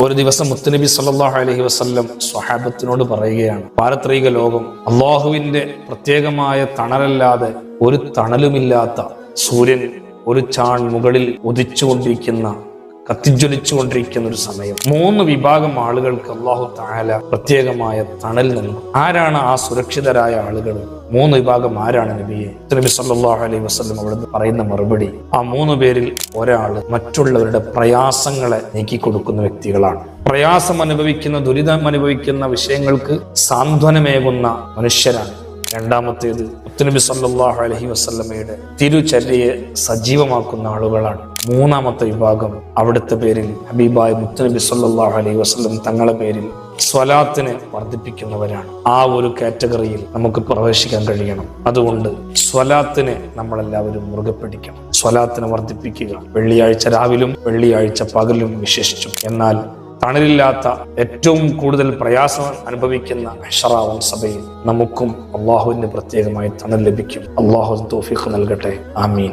ഒരു ദിവസം മുത്തുനബി സല്ലല്ലാഹു അലൈഹി വസല്ലം സ്വഹാബത്തിനോട് പറയുകയാണ്, പാരത്രിക ലോകം അള്ളാഹുവിന്റെ പ്രത്യേകമായ തണലല്ലാതെ ഒരു തണലുമില്ലാത്ത സൂര്യൻ ഒരു ചാൺ മുകളിൽ ഉദിച്ചുകൊണ്ടിരിക്കുന്ന, കത്തിജ്വലിച്ചുകൊണ്ടിരിക്കുന്ന ഒരു സമയം. 3 വിഭാഗം ആളുകൾക്ക് അല്ലാഹു തആല പ്രത്യേകമായ തണൽ നൽകും. ആരാണ് ആ സുരക്ഷിതരായ ആളുകൾ? 3 വിഭാഗം ആരാണ് നബിയെ? നബി സല്ലല്ലാഹു അലൈഹി വസല്ലം അവിടുന്ന് പറയുന്ന മറുപടി, ആ 3 പേരിൽ ഒരാള് മറ്റുള്ളവരുടെ പ്രയാസങ്ങളെ നീക്കിക്കൊടുക്കുന്ന വ്യക്തികളാണ്. പ്രയാസം അനുഭവിക്കുന്ന, ദുരിതം അനുഭവിക്കുന്ന വിഷയങ്ങൾക്ക് സാന്ത്വനമേകുന്ന മനുഷ്യരാണ്. രണ്ടാമത്തേത് മുത്തുനബി സല്ലല്ലാഹു അലൈഹി വസല്ലമയുടെ തിരുചര്യയെ സജീവമാക്കുന്ന ആളുകളാണ്. 3ാമത്തെ വിഭാഗം അവിടുത്തെ പേരിൽ ഹബീബായ മുത്തുനബി സല്ലല്ലാഹു അലൈഹി വസല്ലം തങ്ങളുടെ പേരിൽ സ്വലാത്തിനെ വർദ്ധിപ്പിക്കുന്നവരാണ്. ആ ഒരു കാറ്റഗറിയിൽ നമുക്ക് പ്രവേശിക്കാൻ കഴിയണം. അതുകൊണ്ട് സ്വലാത്തിനെ നമ്മളെല്ലാവരും മുറുകെ പിടിക്കണം. സ്വലാത്തിനെ വർദ്ധിപ്പിക്കുക. വെള്ളിയാഴ്ച രാവിലും വെള്ളിയാഴ്ച പകലും വിശേഷിച്ചും. എന്നാൽ തണലില്ലാത്ത, ഏറ്റവും കൂടുതൽ പ്രയാസം അനുഭവിക്കുന്ന അഹ്ശറാവുൻ സഭയിൽ നമുക്കും അള്ളാഹുവിന്റെ പ്രത്യേകമായി തണൽ ലഭിക്കും. അള്ളാഹു തൗഫീഖ് നൽകട്ടെ. ആമീൻ.